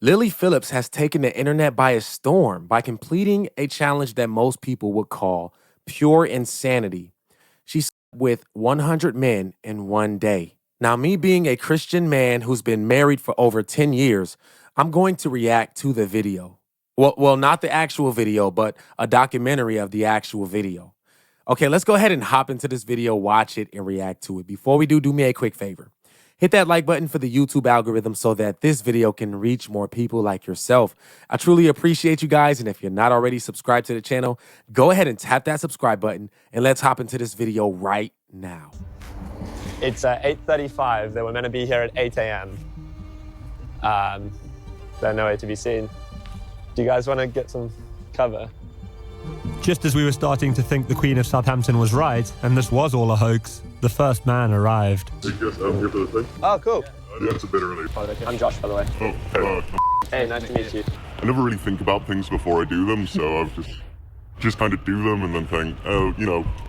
Lily Phillips has taken the internet by a storm by completing a challenge that most people would call pure insanity. She slept with 100 men in one day. Now, me being a Christian man who's been married for over 10 years, I'm going to react to the video. Well, not the actual video, but a documentary of the actual video. Okay, let's go ahead and hop into this video, watch it, and react to it. Before we do me a quick favor. Hit that like button for the YouTube algorithm so that this video can reach more people like yourself. I truly appreciate you guys, and if you're not already subscribed to the channel, go ahead and tap that subscribe button, and let's hop into this video right now. It's 8:35. They were meant to be here at 8 a.m. They're nowhere to be seen. Do you guys want to get some cover? Just as we were starting to think the Queen of Southampton was right, and this was all a hoax, the first man arrived. Hey, guys, I'm here for the thing. Oh, cool. Yeah, it's a bit early. I'm Josh, by the way. Oh, Hey, nice to meet you. I never really think about things before I do them, so I've just kind of do them and then think, oh,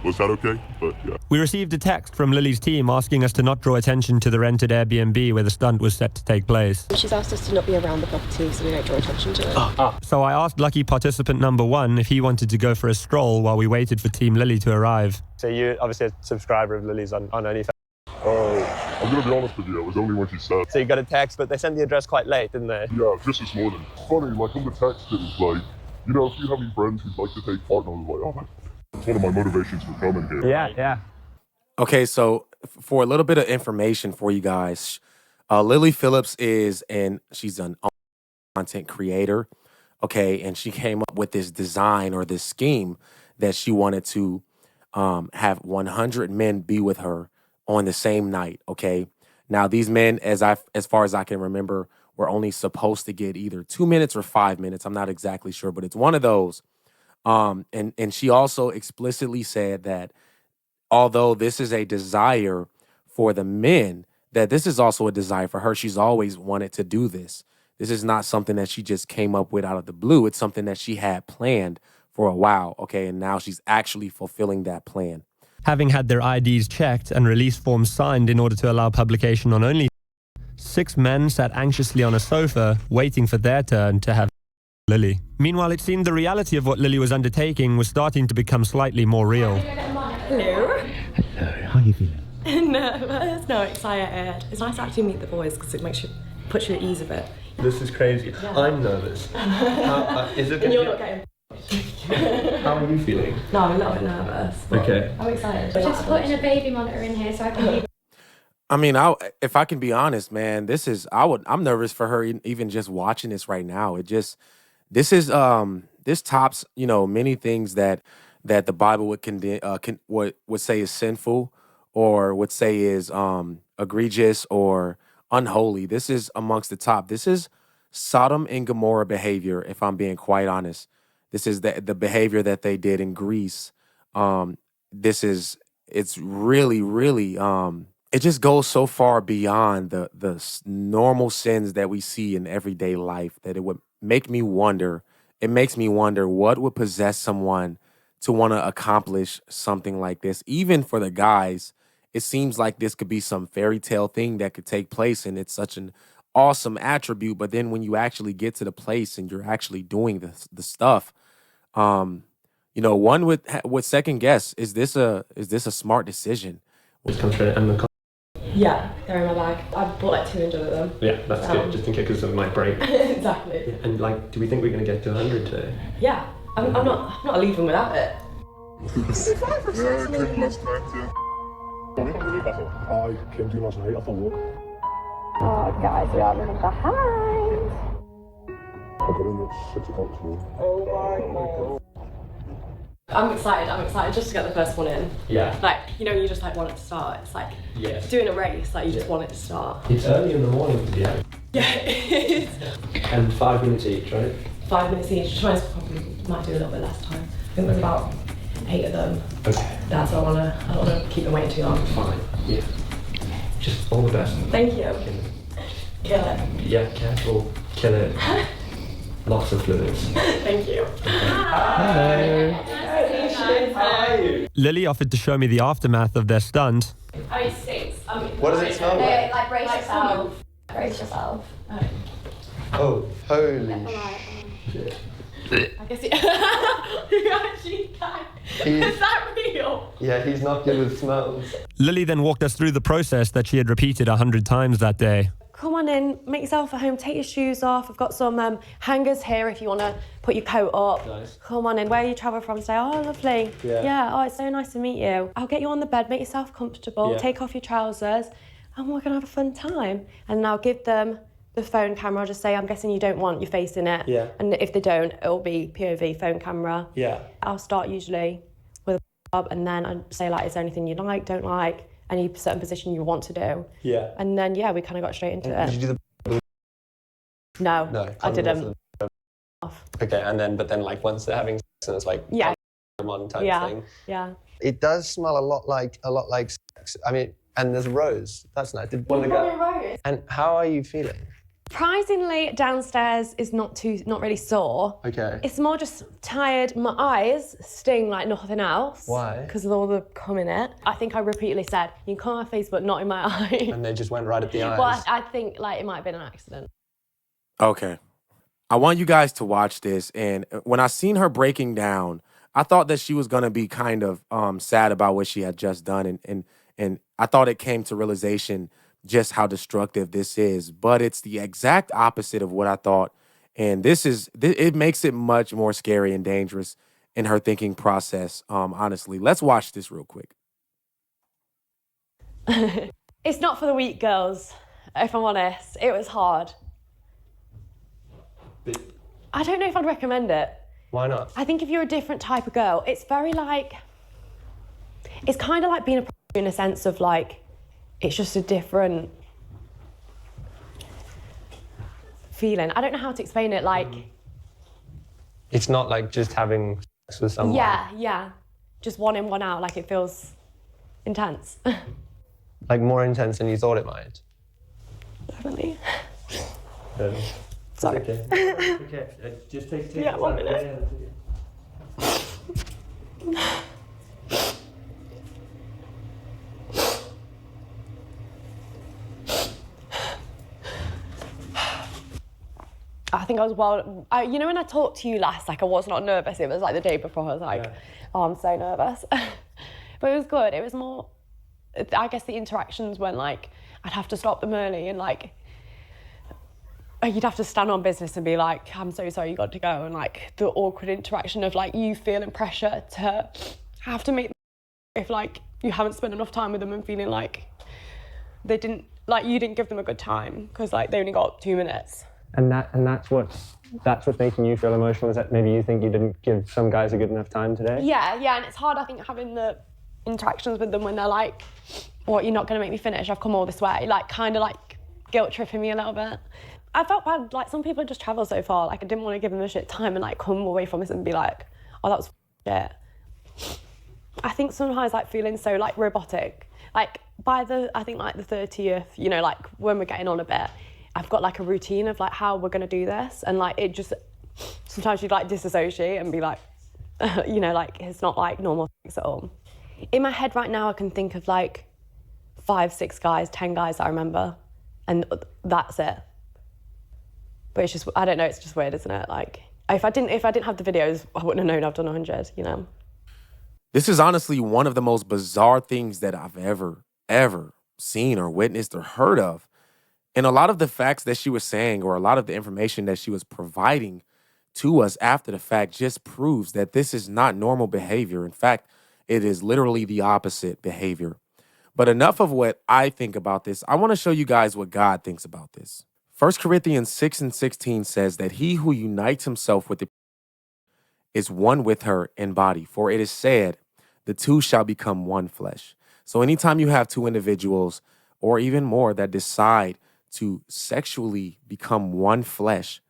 was that okay? But yeah. We received a text from Lily's team asking us to not draw attention to the rented Airbnb where the stunt was set to take place. She's asked us to not be around the property so we don't draw attention to it. So I asked lucky participant number 1 if he wanted to go for a stroll while we waited for Team Lily to arrive. So you're obviously a subscriber of Lily's on OnlyFans. Oh, I'm going to be honest with you, it was only when she said. So you got a text, but they sent the address quite late, didn't they? Yeah, just this morning. Funny, like on the text it was like, if you have any friends who'd like to take part, and I was like, oh, it's one of my motivations for coming here. Yeah. Okay, so for a little bit of information for you guys, Lily Phillips she's an content creator, okay, and she came up with this design or this scheme that she wanted to have 100 men be with her on the same night, okay? Now, these men, as far as I can remember, were only supposed to get either 2 minutes or 5 minutes. I'm not exactly sure, but it's one of those. And she also explicitly said that although this is a desire for the men, that this is also a desire for her. She's always wanted to do this. This is not something that she just came up with out of the blue. It's something that she had planned for a while, okay? And now she's actually fulfilling that plan. Having had their IDs checked and release forms signed in order to allow publication on OnlyFans, 6 men sat anxiously on a sofa, waiting for their turn to have Lily. Meanwhile, it seemed the reality of what Lily was undertaking was starting to become slightly more real. Hello. Hello, how are you feeling? Nervous. No, excited. It's nice to actually meet the boys because it puts you at ease a bit. This is crazy. Yeah. I'm nervous. Is it And you're not getting... How are you feeling? No, I'm a little bit nervous. Okay. I'm excited. Just putting a baby monitor in here so I can be... I mean, if I can be honest, man, I'm nervous for her even just watching this right now. This tops, many things that the Bible would condemn, would say is sinful or would say is egregious or unholy. This is amongst the top. This is Sodom and Gomorrah behavior, if I'm being quite honest. This is the behavior that they did in Greece. It's really, really, it just goes so far beyond the normal sins that we see in everyday life that it would make me wonder. It makes me wonder what would possess someone to want to accomplish something like this. Even for the guys, it seems like this could be some fairy tale thing that could take place, and it's such an awesome attribute. But then when you actually get to the place and you're actually doing the stuff, one would second guess: is this a smart decision? Yeah, they're in my bag. I bought like 200 of them. Yeah, that's good, just in case because of my break. Exactly. Yeah, and do we think we're going to get to 100 today? Yeah, I'm not leaving without it. I came to last night, I thought, Oh, guys, we are running behind. I got in at 6 o'clock this morning. Oh my God. I'm excited just to get the first one in. Yeah. You just want it to start. It's like doing a race, you just want it to start. It's early in the morning to be out. Yeah, it is. And 5 minutes each, right? 5 minutes each. Trying to probably might do a little bit less time. I think there's about 8 of them. Okay. That's what I don't want to keep them waiting too long. Fine. Yeah. Just all the best. Thank you. Kill it. Yeah, careful. Kill it. Lots of fluids. Thank you. Hello. Hi. Lily offered to show me the aftermath of their stunt. It stinks. What does it smell like? Like brace yourself. Brace yourself. Oh, holy Alright, shit. I guess you actually died. Is that real? Yeah, he's not good with smells. Lily then walked us through the process that she had repeated 100 times that day. Come on in, make yourself at home, take your shoes off. I've got some hangers here if you want to put your coat up. Nice. Come on in, where you travel from today? Oh, lovely. Yeah. Oh, it's so nice to meet you. I'll get you on the bed, make yourself comfortable, Yeah. take off your trousers, and we're going to have a fun time. And then I'll give them the phone camera. I'll just say, I'm guessing you don't want your face in it. Yeah. And if they don't, it'll be POV phone camera. Yeah. I'll start usually with a job, and then I'd say, like, is there anything you like, don't like, any certain position you want to do? Yeah. And then, we kind of got straight into it. Did you do No, No, I didn't. Okay, but then like once they're having sex and it's like Yeah. come on type Yeah, thing. yeah. It does smell a lot like sex. I mean, and there's a rose. That's nice. Did one of the guys? And how are you feeling? Surprisingly, downstairs is not really sore. Okay. It's more just tired. My eyes sting like nothing else. Why? Because of all the cum in it. I think I repeatedly said, you can come on my face, but not in my eye. And they just went right at the eyes. Well, I think like it might have been an accident. Okay. I want you guys to watch this. And when I seen her breaking down, I thought that she was going to be kind of sad about what she had just done. And I thought it came to realization just how destructive this is. But it's the exact opposite of what I thought. And it makes it much more scary and dangerous in her thinking process, honestly. Let's watch this real quick. It's not for the weak girls, if I'm honest. It was hard. I don't know if I'd recommend it. Why not? I think if you're a different type of girl, it's very like, it's kind of like being a prostitute in a sense of like, it's just a different feeling. I don't know how to explain it, like... It's not like just having sex with someone. Yeah. Just one in, one out, like it feels intense. Like more intense than you thought it might. Definitely. Sorry. Okay. Okay. Just take Yeah, 1 minute. I think I was you know when I talked to you last, like I was not nervous, it was like the day before, I was like, oh, I'm so nervous. But it was good, it was more, I guess the interactions when like, I'd have to stop them early and like, you'd have to stand on business and be like, I'm so sorry you got to go, and like the awkward interaction of like you feeling pressure to have to make if like you haven't spent enough time with them and feeling like you didn't give them a good time because like they only got 2 minutes. And that's what's making you feel emotional, is that maybe you think you didn't give some guys a good enough time today? Yeah, and it's hard, I think, having the interactions with them when they're like, what, you're not going to make me finish, I've come all this way, like kind of like guilt tripping me a little bit. I felt bad, like some people just travel so far, like I didn't want to give them a shit time and like come away from this and be like, oh, that was shit. I think sometimes like feeling so like robotic, like by the 30th, you know, like when we're getting on a bit, I've got like a routine of like how we're gonna do this, and like it just, sometimes you'd like disassociate and be like, you know, like it's not like normal sex at all. In my head right now I can think of like 5, 6 guys, 10 guys that I remember, and that's it. But it's just, I don't know, it's just weird, isn't it? Like, if I didn't have the videos, I wouldn't have known I've done 100, you know? This is honestly one of the most bizarre things that I've ever seen or witnessed or heard of. And a lot of the facts that she was saying, or a lot of the information that she was providing to us after the fact, just proves that this is not normal behavior. In fact, it is literally the opposite behavior. But enough of what I think about this. I want to show you guys what God thinks about this. 1 Corinthians 6:16 says that he who unites himself with the is one with her in body. For it is said, the two shall become one flesh. So anytime you have two individuals or even more that decide to sexually become one flesh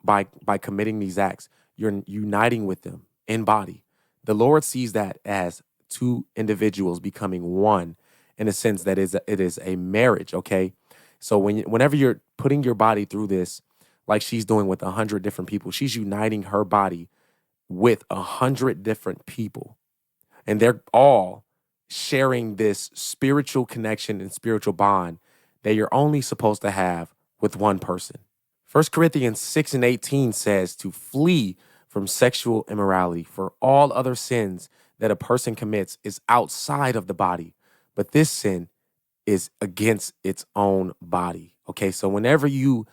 by committing these acts, you're uniting with them in body. The Lord sees that as two individuals becoming one, in a sense that it is a marriage, okay? So whenever you're putting your body through this, like she's doing with 100 different people, she's uniting her body with 100 different people. And they're all sharing this spiritual connection and spiritual bond that you're only supposed to have with one person. First Corinthians 6 and 18 says to flee from sexual immorality, for all other sins that a person commits is outside of the body, but this sin is against its own body. Okay, so whenever you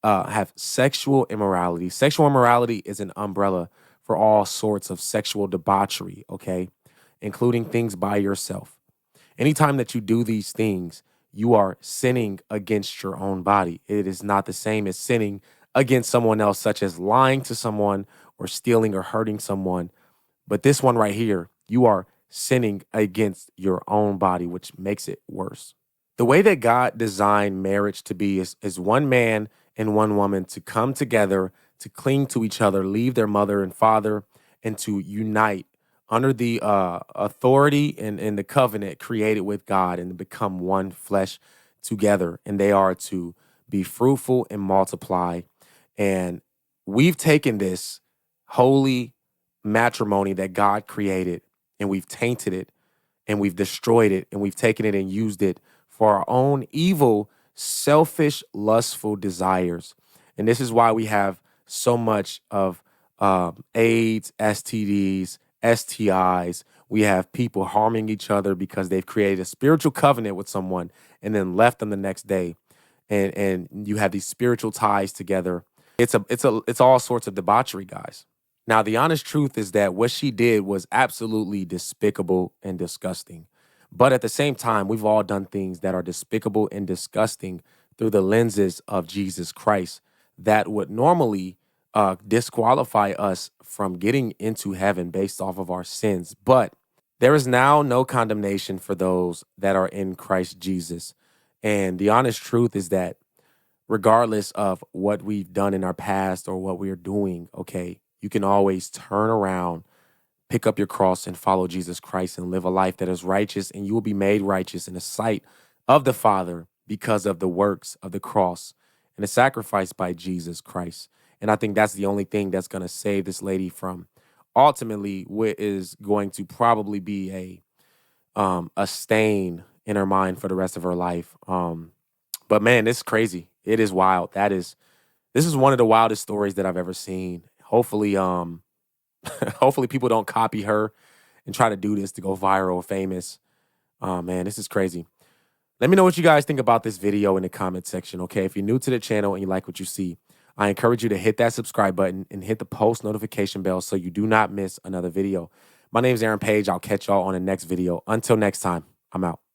have sexual immorality is an umbrella for all sorts of sexual debauchery, okay, including things by yourself. Anytime that you do these things, you are sinning against your own body. It is not the same as sinning against someone else, such as lying to someone or stealing or hurting someone. But this one right here, you are sinning against your own body, which makes it worse. The way that God designed marriage to be is one man and one woman to come together, to cling to each other, leave their mother and father, and to unite under the authority and the covenant created with God and become one flesh together. And they are to be fruitful and multiply. And we've taken this holy matrimony that God created and we've tainted it and we've destroyed it and we've taken it and used it for our own evil, selfish, lustful desires. And this is why we have so much of AIDS, STDs, STIs. We have people harming each other because they've created a spiritual covenant with someone and then left them the next day. And you have these spiritual ties together. It's all sorts of debauchery, guys. Now, the honest truth is that what she did was absolutely despicable and disgusting. But at the same time, we've all done things that are despicable and disgusting through the lenses of Jesus Christ that would normally disqualify us from getting into heaven based off of our sins. But there is now no condemnation for those that are in Christ Jesus. And the honest truth is that regardless of what we've done in our past or what we are doing, okay, you can always turn around, pick up your cross and follow Jesus Christ and live a life that is righteous, and you will be made righteous in the sight of the Father because of the works of the cross and the sacrifice by Jesus Christ. And I think that's the only thing that's going to save this lady from ultimately what is going to probably be a stain in her mind for the rest of her life. But man, it's crazy. It is wild. This is one of the wildest stories that I've ever seen. Hopefully, hopefully people don't copy her and try to do this to go viral or famous. Oh man, this is crazy. Let me know what you guys think about this video in the comment section, okay? If you're new to the channel and you like what you see, I encourage you to hit that subscribe button and hit the post notification bell so you do not miss another video. My name is Aaron Page. I'll catch y'all on the next video. Until next time, I'm out.